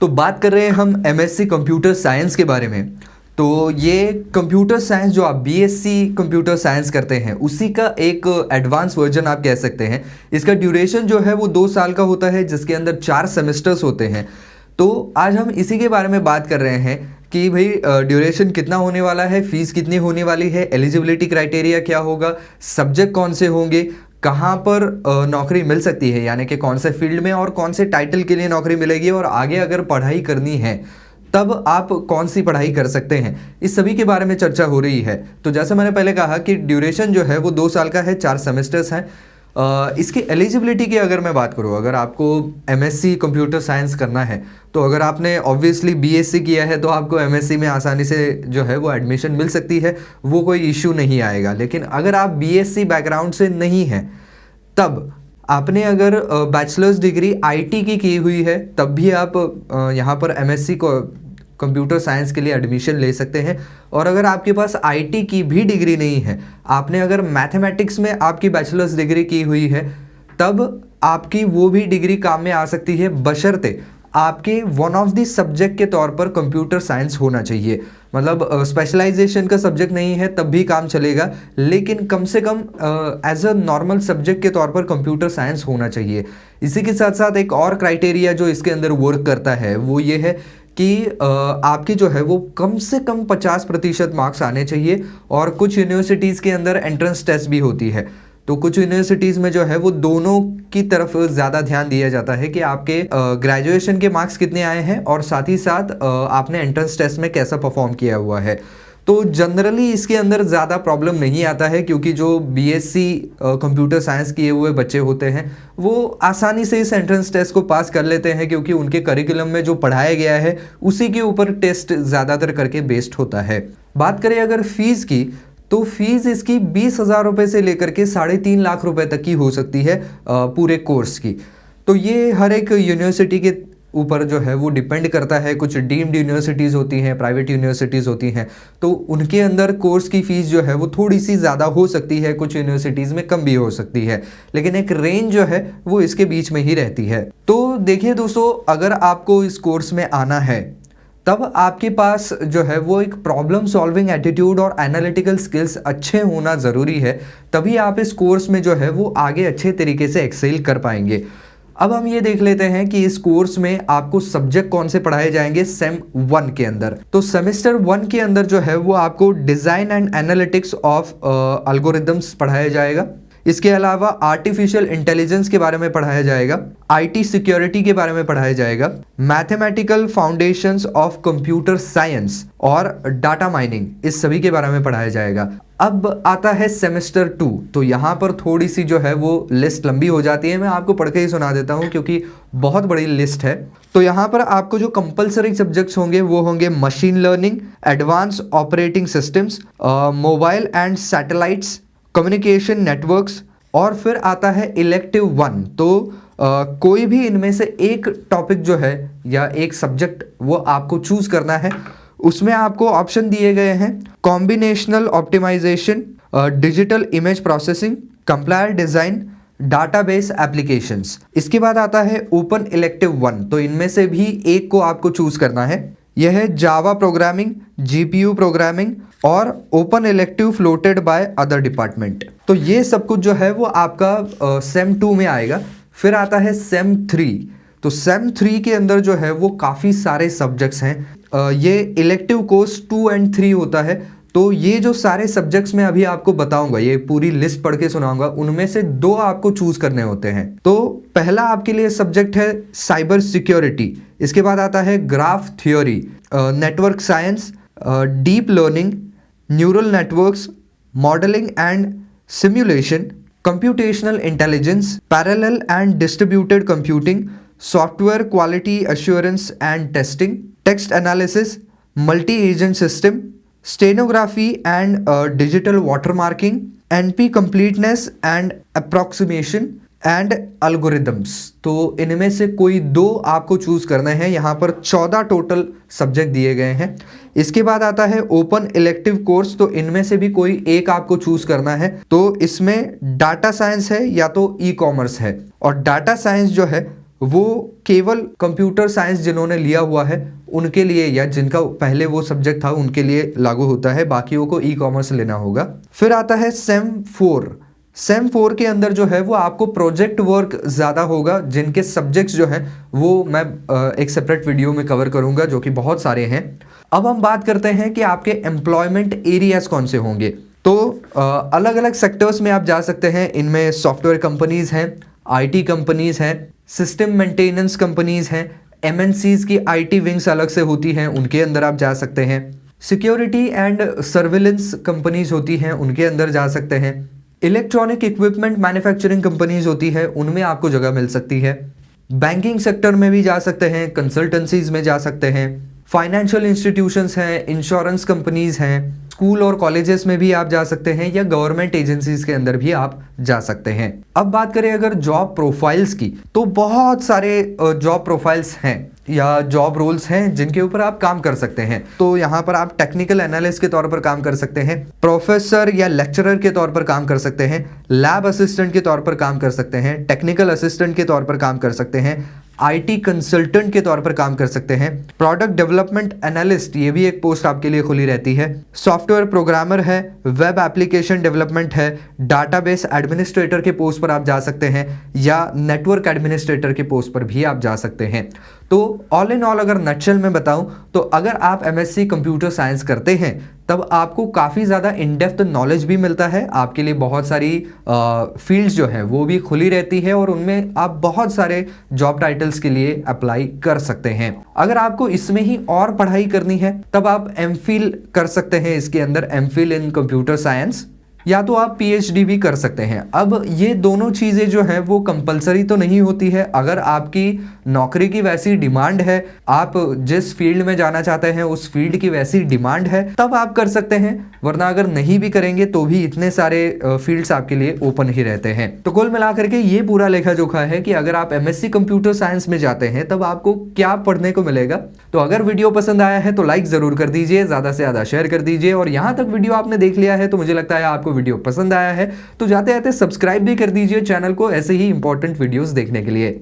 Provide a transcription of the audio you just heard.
तो बात कर रहे हैं हम एमएससी कंप्यूटर साइंस के बारे में। तो ये कंप्यूटर साइंस जो आप बीएससी कंप्यूटर साइंस करते हैं उसी का एक एडवांस वर्जन आप कह सकते हैं। इसका ड्यूरेशन जो है वो 2 साल का होता है, जिसके अंदर 4 सेमेस्टर्स होते हैं। तो आज हम इसी के बारे में बात कर रहे हैं कि भाई ड्यूरेशन कितना होने वाला है, फीस कितनी होने वाली है, एलिजिबिलिटी क्राइटेरिया क्या होगा, सब्जेक्ट कौन से होंगे, कहाँ पर नौकरी मिल सकती है, यानी कि कौन से फील्ड में और कौन से टाइटल के लिए नौकरी मिलेगी, और आगे अगर पढ़ाई करनी है तब आप कौन सी पढ़ाई कर सकते हैं, इस सभी के बारे में चर्चा हो रही है। तो जैसे मैंने पहले कहा कि ड्यूरेशन जो है वो 2 साल का है, 4 सेमेस्टर्स हैं। इसकी एलिजिबिलिटी की अगर मैं बात करूँ, अगर आपको एमएससी कंप्यूटर साइंस करना है तो अगर आपने ऑब्वियसली बीएससी किया है तो आपको एमएससी में आसानी से जो है वो एडमिशन मिल सकती है, वो कोई इश्यू नहीं आएगा। लेकिन अगर आप बीएससी बैकग्राउंड से नहीं हैं, तब आपने अगर बैचलर्स डिग्री आईटी की हुई है, तब भी आप यहाँ पर एमएससी को कंप्यूटर साइंस के लिए एडमिशन ले सकते हैं। और अगर आपके पास आईटी की भी डिग्री नहीं है, आपने अगर मैथमेटिक्स में आपकी बैचलर्स डिग्री की हुई है, तब आपकी वो भी डिग्री काम में आ सकती है, बशर्ते आपके वन ऑफ द सब्जेक्ट के तौर पर कंप्यूटर साइंस होना चाहिए। मतलब स्पेशलाइजेशन का सब्जेक्ट नहीं है तब भी काम चलेगा, लेकिन कम से कम एज अ नॉर्मल सब्जेक्ट के तौर पर कंप्यूटर साइंस होना चाहिए। इसी के साथ साथ एक और क्राइटेरिया जो इसके अंदर वर्क करता है वो ये है कि आपके जो है वो कम से कम 50% मार्क्स आने चाहिए। और कुछ यूनिवर्सिटीज़ के अंदर एंट्रेंस टेस्ट भी होती है, तो कुछ यूनिवर्सिटीज़ में जो है वो दोनों की तरफ ज़्यादा ध्यान दिया जाता है कि आपके ग्रेजुएशन के मार्क्स कितने आए हैं और साथ ही साथ आपने एंट्रेंस टेस्ट में कैसा परफॉर्म किया हुआ है। तो जनरली इसके अंदर ज़्यादा प्रॉब्लम नहीं आता है, क्योंकि जो बीएससी कंप्यूटर साइंस किए हुए बच्चे होते हैं वो आसानी से इस एंट्रेंस टेस्ट को पास कर लेते हैं, क्योंकि उनके करिकुलम में जो पढ़ाया गया है उसी के ऊपर टेस्ट ज़्यादातर करके बेस्ड होता है। बात करें अगर फीस की, तो फीस इसकी 20,000 रुपये से लेकर के 3.5 लाख रुपए तक की हो सकती है पूरे कोर्स की। तो ये हर एक यूनिवर्सिटी के ऊपर जो है वो डिपेंड करता है। कुछ डीम्ड यूनिवर्सिटीज़ होती हैं, प्राइवेट यूनिवर्सिटीज़ होती हैं, तो उनके अंदर कोर्स की फ़ीस जो है वो थोड़ी सी ज़्यादा हो सकती है, कुछ यूनिवर्सिटीज़ में कम भी हो सकती है, लेकिन एक रेंज जो है वो इसके बीच में ही रहती है। तो देखिए दोस्तों, अगर आपको इस कोर्स में आना है तब आपके पास जो है वो एक प्रॉब्लम सॉल्विंग एटीट्यूड और एनालिटिकल स्किल्स अच्छे होना ज़रूरी है, तभी आप इस कोर्स में जो है वो आगे अच्छे तरीके से एक्सेल कर पाएंगे। अब हम ये देख लेते हैं कि इस कोर्स में आपको सब्जेक्ट कौन से पढ़ाए जाएंगे सेम 1 के अंदर। तो सेमेस्टर 1 के अंदर जो है वो आपको design and analytics of algorithms पढ़ाया जाएगा। इसके अलावा आर्टिफिशियल इंटेलिजेंस के बारे में पढ़ाया जाएगा, आईटी सिक्योरिटी के बारे में पढ़ाया जाएगा, mathematical foundations of computer science और डाटा माइनिंग, इस सभी के बारे में पढ़ाया जाएगा। अब आता है सेमेस्टर 2, तो यहाँ पर थोड़ी सी जो है वो लिस्ट लंबी हो जाती है, मैं आपको पढ़ के ही सुना देता हूँ क्योंकि बहुत बड़ी लिस्ट है। तो यहाँ पर आपको जो कंपलसरी सब्जेक्ट्स होंगे वो होंगे machine learning, advance operating systems, mobile and satellites, communication networks, और फिर आता है इलेक्टिव 1। तो कोई भी इनमें से एक टॉपिक जो है या एक सब्जेक्ट वो आपको चूज करना है। उसमें आपको ऑप्शन दिए गए हैं combinational optimization, digital image processing, compiler design, database applications. इसके बाद आता है ओपन इलेक्टिव 1, तो इनमें से भी एक को आपको चूज करना है। यह है जावा प्रोग्रामिंग, जीपीयू प्रोग्रामिंग और open elective floated by other department. तो ये सब कुछ जो है वो आपका सेम 2 में आएगा। फिर आता है सेम 3, तो सेम 3 के अंदर जो है वो काफ़ी सारे सब्जेक्ट्स हैं। ये इलेक्टिव कोर्स 2 और 3 होता है। तो ये जो सारे सब्जेक्ट्स मैं अभी आपको बताऊंगा, ये पूरी लिस्ट पढ़ के सुनाऊंगा, उनमें से 2 आपको चूज करने होते हैं। तो पहला आपके लिए सब्जेक्ट है साइबर सिक्योरिटी, इसके बाद आता है graph theory, network science, deep learning, neural networks, modelling and simulation, computational intelligence, parallel and distributed computing, software quality assurance and testing, text analysis, multi agent system, stenography and digital watermarking, NP completeness and approximation and algorithms. तो इनमें से कोई 2 आपको choose करना है। यहाँ पर 14 total subject दिए गए हैं। इसके बाद आता है ओपन इलेक्टिव कोर्स, तो इनमें से भी कोई एक आपको चूज करना है। तो इसमें डाटा साइंस है या तो ई कॉमर्स है, और डाटा साइंस जो है वो केवल कंप्यूटर साइंस जिन्होंने लिया हुआ है उनके लिए, या जिनका पहले वो सब्जेक्ट था उनके लिए लागू होता है, बाकियों को ई कॉमर्स लेना होगा। फिर आता है सेम 4 के अंदर जो है वो आपको प्रोजेक्ट वर्क ज़्यादा होगा, जिनके सब्जेक्ट्स जो हैं वो मैं एक सेपरेट वीडियो में कवर करूंगा, जो कि बहुत सारे हैं। अब हम बात करते हैं कि आपके एम्प्लॉयमेंट एरियाज कौन से होंगे। तो अलग अलग सेक्टर्स में आप जा सकते हैं। इनमें सॉफ्टवेयर कंपनीज हैं, आईटी कंपनीज हैं, सिस्टम मेंटेनेंस कंपनीज हैं, एमएनसीज की आईटी विंग्स अलग से होती हैं, उनके अंदर आप जा सकते हैं। सिक्योरिटी एंड सर्विलेंस कंपनीज होती हैं, उनके अंदर जा सकते हैं। इलेक्ट्रॉनिक इक्विपमेंट मैन्युफैक्चरिंग कंपनीज होती है, उनमें आपको जगह मिल सकती है। बैंकिंग सेक्टर में भी जा सकते हैं, कंसल्टेंसीज में जा सकते हैं, फाइनेंशियल इंस्टीट्यूशंस हैं, इंश्योरेंस कंपनीज हैं, स्कूल और कॉलेजेस में भी आप जा सकते हैं, या गवर्नमेंट एजेंसीज के अंदर भी आप जा सकते हैं। अब बात करें अगर जॉब प्रोफाइल्स की, तो बहुत सारे जॉब प्रोफाइल्स हैं या जॉब रोल्स हैं जिनके ऊपर आप काम कर सकते हैं। तो यहाँ पर आप टेक्निकल एनालिस्ट के तौर पर काम कर सकते हैं, प्रोफेसर या लेक्चरर के तौर पर काम कर सकते हैं, लैब असिस्टेंट के तौर पर काम कर सकते हैं, टेक्निकल असिस्टेंट के तौर पर काम कर सकते हैं, आईटी कंसल्टेंट के तौर पर काम कर सकते हैं, प्रोडक्ट डेवलपमेंट एनालिस्ट, ये भी एक पोस्ट आपके लिए खुली रहती है, सॉफ्टवेयर प्रोग्रामर है, वेब एप्लीकेशन डेवलपमेंट है, डाटाबेस एडमिनिस्ट्रेटर के पोस्ट पर आप जा सकते हैं, या नेटवर्क एडमिनिस्ट्रेटर के पोस्ट पर भी आप जा सकते हैं। तो ऑल इन ऑल अगर नटशेल में बताऊं तो अगर आप एमएससी कंप्यूटर साइंस करते हैं तब आपको काफ़ी ज़्यादा इन डेप्थ नॉलेज भी मिलता है, आपके लिए बहुत सारी फील्ड्स जो है वो भी खुली रहती है, और उनमें आप बहुत सारे जॉब टाइटल्स के लिए अप्लाई कर सकते हैं। अगर आपको इसमें ही और पढ़ाई करनी है तब आप एमफिल कर सकते हैं, इसके अंदर एमफिल इन कंप्यूटर साइंस, या तो आप पीएचडी भी कर सकते हैं। अब ये दोनों चीज़ें जो हैं वो कंपलसरी तो नहीं होती है। अगर आपकी नौकरी की वैसी डिमांड है, आप जिस फील्ड में जाना चाहते हैं उस फील्ड की वैसी डिमांड है, तब आप कर सकते हैं, वरना अगर नहीं भी करेंगे तो भी इतने सारे फील्ड्स आपके लिए ओपन ही रहते हैं। तो कुल मिलाकर के ये पूरा लेखा जोखा है कि अगर आप एमएससी कंप्यूटर साइंस में जाते हैं तब आपको क्या पढ़ने को मिलेगा। तो अगर वीडियो पसंद आया है तो लाइक जरूर कर दीजिए, ज़्यादा से ज़्यादा शेयर कर दीजिए, और यहाँ तक वीडियो आपने देख लिया है तो मुझे लगता है आपको वीडियो पसंद आया है, तो जाते जाते सब्सक्राइब भी कर दीजिए चैनल को ऐसे ही इंपॉर्टेंट वीडियोस देखने के लिए।